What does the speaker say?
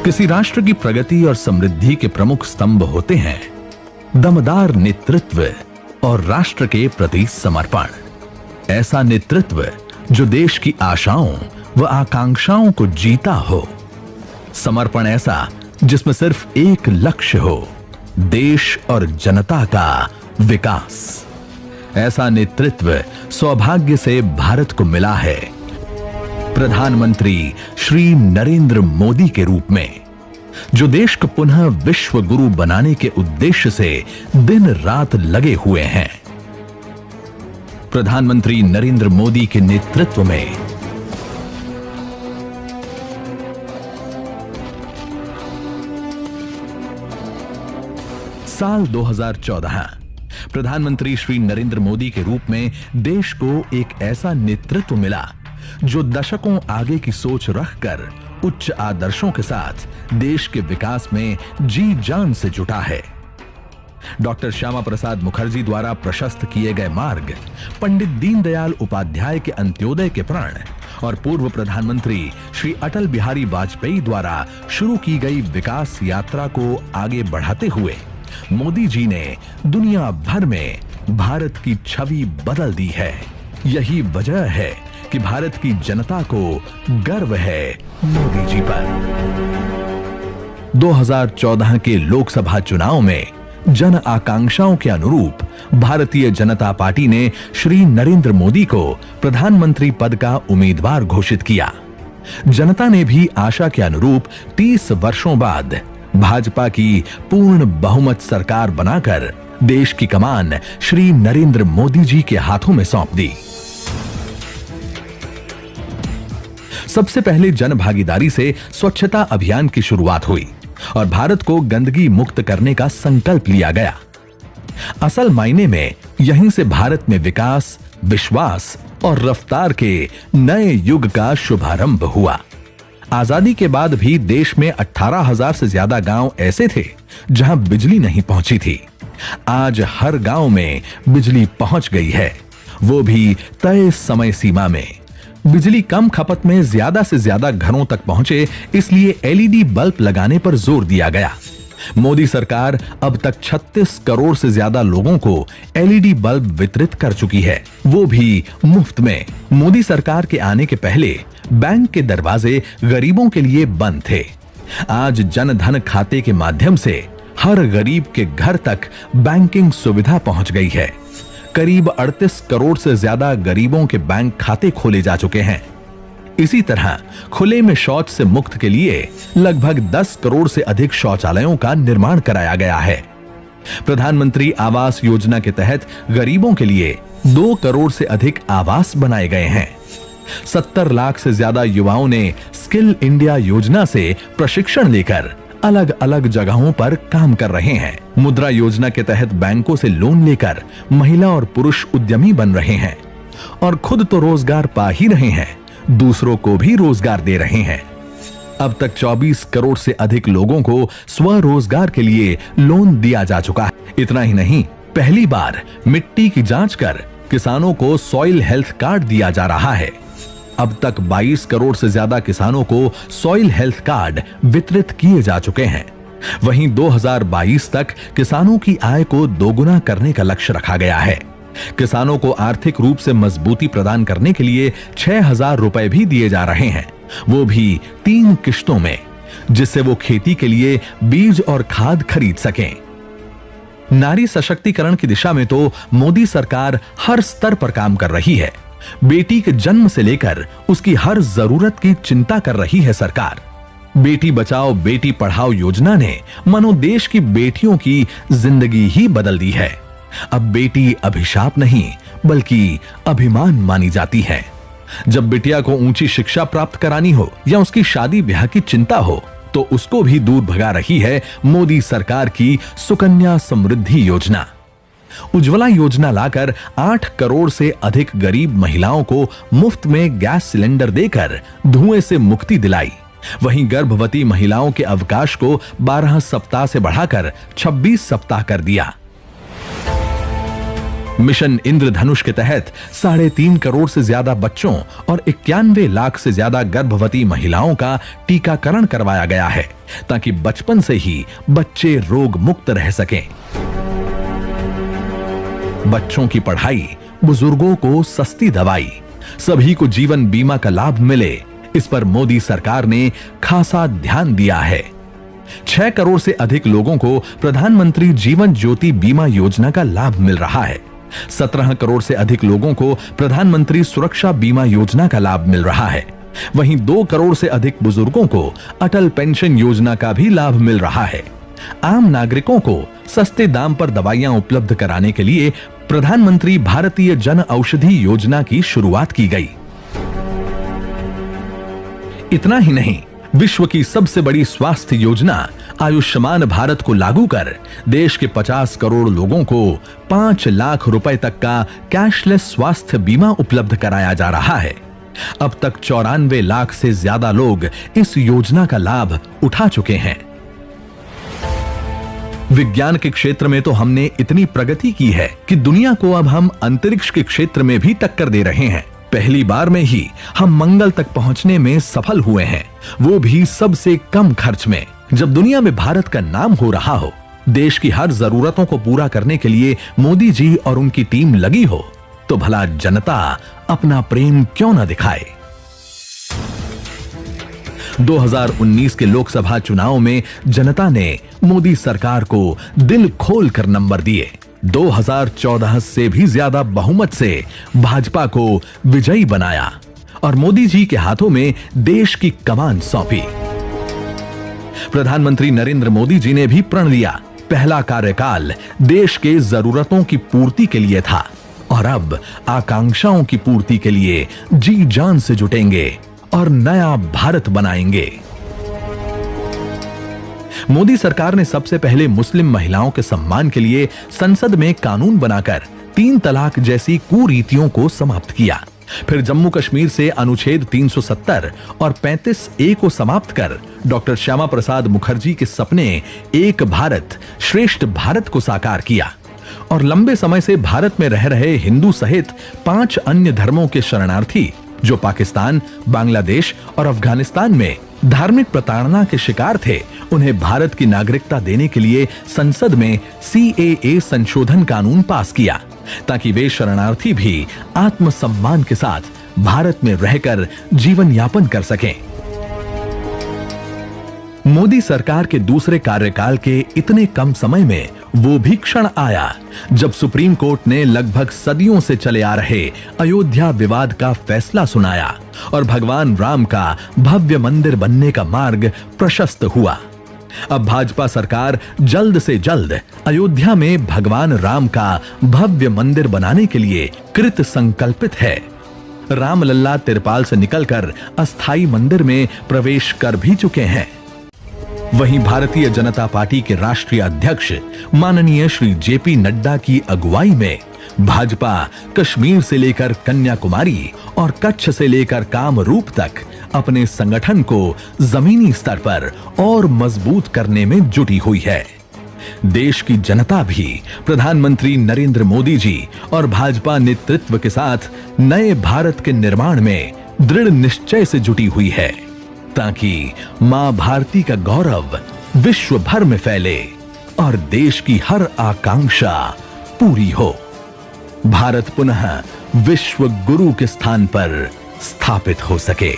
किसी राष्ट्र की प्रगति और समृद्धि के प्रमुख स्तंभ होते हैं दमदार नेतृत्व और राष्ट्र के प्रति समर्पण। ऐसा नेतृत्व जो देश की आशाओं व आकांक्षाओं को जीता हो। समर्पण ऐसा जिसमें सिर्फ एक लक्ष्य हो, देश और जनता का विकास। ऐसा नेतृत्व सौभाग्य से भारत को मिला है प्रधानमंत्री श्री नरेंद्र मोदी के रूप में, जो देश को पुनः विश्व गुरु बनाने के उद्देश्य से दिन रात लगे हुए हैं। प्रधानमंत्री नरेंद्र मोदी के नेतृत्व में साल 2014 प्रधानमंत्री श्री नरेंद्र मोदी के रूप में देश को एक ऐसा नेतृत्व मिला जो दशकों आगे की सोच रखकर उच्च आदर्शों के साथ देश के विकास में जी जान से जुटा है। डॉक्टर श्यामा प्रसाद मुखर्जी द्वारा प्रशस्त किए गए मार्ग, पंडित दीनदयाल उपाध्याय के अंत्योदय के प्रण और पूर्व प्रधानमंत्री श्री अटल बिहारी वाजपेयी द्वारा शुरू की गई विकास यात्रा को आगे बढ़ाते हुए मोदी जी ने दुनिया भर में भारत की छवि बदल दी है। यही वजह है कि भारत की जनता को गर्व है मोदी जी पर। 2014 के लोकसभा चुनाव में जन आकांक्षाओं के अनुरूप भारतीय जनता पार्टी ने श्री नरेंद्र मोदी को प्रधानमंत्री पद का उम्मीदवार घोषित किया। जनता ने भी आशा के अनुरूप 30 वर्षों बाद भाजपा की पूर्ण बहुमत सरकार बनाकर देश की कमान श्री नरेंद्र मोदी जी के हाथों में सौंप दी। सबसे पहले जन भागीदारी से स्वच्छता अभियान की शुरुआत हुई और भारत को गंदगी मुक्त करने का संकल्प लिया गया। असल मायने में यहीं से भारत में विकास, विश्वास और रफ्तार के नए युग का शुभारंभ हुआ। आजादी के बाद भी देश में 18,000 से ज्यादा गांव ऐसे थे जहां बिजली नहीं पहुंची थी। आज हर गांव में बिजली पहुंच गई है, वो भी तय समय सीमा में। बिजली कम खपत में ज्यादा से ज्यादा घरों तक पहुंचे, इसलिए एलईडी बल्ब लगाने पर जोर दिया गया। मोदी सरकार अब तक 36 करोड़ से ज्यादा लोगों को एलईडी बल्ब वितरित कर चुकी है, वो भी मुफ्त में। मोदी सरकार के आने के पहले बैंक के दरवाजे गरीबों के लिए बंद थे। आज जन धन खाते के माध्यम से हर गरीब के घर तक बैंकिंग सुविधा पहुंच गई है। करीब 38 करोड़ से ज्यादा गरीबों के बैंक खाते खोले जा चुके हैं। इसी तरह खुले में शौच से मुक्त के लिए लगभग 10 करोड़ से अधिक शौचालयों का निर्माण कराया गया है। प्रधानमंत्री आवास योजना के तहत गरीबों के लिए 2 करोड़ से अधिक आवास बनाए गए हैं। 70 लाख से ज्यादा युवाओं ने स्किल इंडिया योजना से प्रशिक्षण लेकर अलग अलग जगहों पर काम कर रहे हैं। मुद्रा योजना के तहत बैंकों से लोन लेकर महिला और पुरुष उद्यमी बन रहे हैं और खुद तो रोजगार पा ही रहे हैं, दूसरों को भी रोजगार दे रहे हैं। अब तक 24 करोड़ से अधिक लोगों को स्वरोजगार के लिए लोन दिया जा चुका है। इतना ही नहीं, पहली बार मिट्टी की जांच कर किसानों को सॉइल हेल्थ कार्ड दिया जा रहा है। अब तक 22 करोड़ से ज्यादा किसानों को सॉइल हेल्थ कार्ड वितरित किए जा चुके हैं। वहीं 2022 तक किसानों की आय को दोगुना करने का लक्ष्य रखा गया है। किसानों को आर्थिक रूप से मजबूती प्रदान करने के लिए 6,000 रुपए भी दिए जा रहे हैं, वो भी 3 किश्तों में, जिससे वो खेती के लिए बीज और खाद खरीद सकें। नारी सशक्तिकरण की दिशा में तो मोदी सरकार हर स्तर पर काम कर रही है। बेटी के जन्म से लेकर उसकी हर जरूरत की चिंता कर रही है सरकार। बेटी बचाओ बेटी पढ़ाओ योजना ने मानो देश की बेटियों की जिंदगी ही बदल दी है। अब बेटी अभिशाप नहीं बल्कि अभिमान मानी जाती है। जब बिटिया को ऊंची शिक्षा प्राप्त करानी हो या उसकी शादी ब्याह की चिंता हो तो उसको भी दूर भगा रही है मोदी सरकार की सुकन्या समृद्धि योजना। उज्ज्वला योजना लाकर 8 करोड़ से अधिक गरीब महिलाओं को मुफ्त में गैस सिलेंडर देकर धुएं से मुक्ति दिलाई। वहीं गर्भवती महिलाओं के अवकाश को 12 सप्ताह से बढ़ाकर 26 सप्ताह कर दिया। मिशन इंद्रधनुष के तहत 3.5 करोड़ से ज्यादा बच्चों और 91 लाख से ज्यादा गर्भवती महिलाओं का टीकाकरण करवाया गया है, ताकि बचपन से ही बच्चे रोग मुक्त रह सकें। बच्चों की पढ़ाई, बुजुर्गों को सस्ती दवाई, सभी को जीवन बीमा का लाभ मिले, इस पर मोदी सरकार ने खासा ध्यान दिया है। 6 करोड़ से अधिक लोगों को प्रधानमंत्री जीवन ज्योति बीमा योजना का लाभ मिल रहा है। 17 करोड़ से अधिक लोगों को प्रधानमंत्री सुरक्षा बीमा योजना का लाभ मिल रहा है। वहीं 2 करोड़ से अधिक बुजुर्गों को अटल पेंशन योजना का भी लाभ मिल रहा है। आम नागरिकों को सस्ते दाम पर दवाइयां उपलब्ध कराने के लिए प्रधानमंत्री भारतीय जन औषधि योजना की शुरुआत की गई। इतना ही नहीं, विश्व की सबसे बड़ी स्वास्थ्य योजना आयुष्मान भारत को लागू कर देश के 50 करोड़ लोगों को 5 लाख रुपए तक का कैशलेस स्वास्थ्य बीमा उपलब्ध कराया जा रहा है। अब तक 94 लाख से ज्यादा लोग इस योजना का लाभ उठा चुके हैं। विज्ञान के क्षेत्र में तो हमने इतनी प्रगति की है कि दुनिया को अब हम अंतरिक्ष के क्षेत्र में भी टक्कर दे रहे हैं। पहली बार में ही हम मंगल तक पहुंचने में सफल हुए हैं, वो भी सबसे कम खर्च में। जब दुनिया में भारत का नाम हो रहा हो, देश की हर जरूरतों को पूरा करने के लिए मोदी जी और उनकी टीम लगी हो, तो भला जनता अपना प्रेम क्यों न दिखाए। 2019 के लोकसभा चुनाव में जनता ने मोदी सरकार को दिल खोलकर नंबर दिए। 2014 से भी ज्यादा बहुमत से भाजपा को विजयी बनाया और मोदी जी के हाथों में देश की कमान सौंपी। प्रधानमंत्री नरेंद्र मोदी जी ने भी प्रण लिया, पहला कार्यकाल देश के जरूरतों की पूर्ति के लिए था और अब आकांक्षाओं की पूर्ति के लिए जी जान से जुटेंगे और नया भारत बनाएंगे। मोदी सरकार ने सबसे पहले मुस्लिम महिलाओं के सम्मान के लिए संसद में कानून बनाकर 3 तलाक जैसी कुरीतियों को समाप्त किया। फिर जम्मू कश्मीर से अनुच्छेद 370 और 35A को समाप्त कर डॉक्टर श्यामा प्रसाद मुखर्जी के सपने एक भारत श्रेष्ठ भारत को साकार किया और लंबे समय से भारत में रह रहे हिंदू सहित 5 अन्य धर्मों के शरणार्थी जो पाकिस्तान, बांग्लादेश और अफगानिस्तान में धार्मिक प्रताड़ना के शिकार थे, उन्हें भारत की नागरिकता देने के लिए संसद में CAA संशोधन कानून पास किया, ताकि वे शरणार्थी भी आत्मसम्मान के साथ भारत में रहकर जीवन यापन कर सकें। मोदी सरकार के दूसरे कार्यकाल के इतने कम समय में वो भी क्षण आया जब सुप्रीम कोर्ट ने लगभग सदियों से चले आ रहे अयोध्या विवाद का फैसला सुनाया और भगवान राम का भव्य मंदिर बनने का मार्ग प्रशस्त हुआ। अब भाजपा सरकार जल्द से जल्द अयोध्या में भगवान राम का भव्य मंदिर बनाने के लिए कृत संकल्पित है। रामलल्ला तिरपाल से निकलकर अस्थाई मंदिर में प्रवेश कर भी चुके हैं। वहीं भारतीय जनता पार्टी के राष्ट्रीय अध्यक्ष माननीय श्री JP नड्डा की अगुवाई में भाजपा कश्मीर से लेकर कन्याकुमारी और कच्छ से लेकर कामरूप तक अपने संगठन को जमीनी स्तर पर और मजबूत करने में जुटी हुई है। देश की जनता भी प्रधानमंत्री नरेंद्र मोदी जी और भाजपा नेतृत्व के साथ नए भारत के निर्माण में दृढ़ निश्चय से जुटी हुई है, ताकि मां भारती का गौरव विश्व भर में फैले और देश की हर आकांक्षा पूरी हो। भारत पुनः विश्व गुरु के स्थान पर स्थापित हो सके।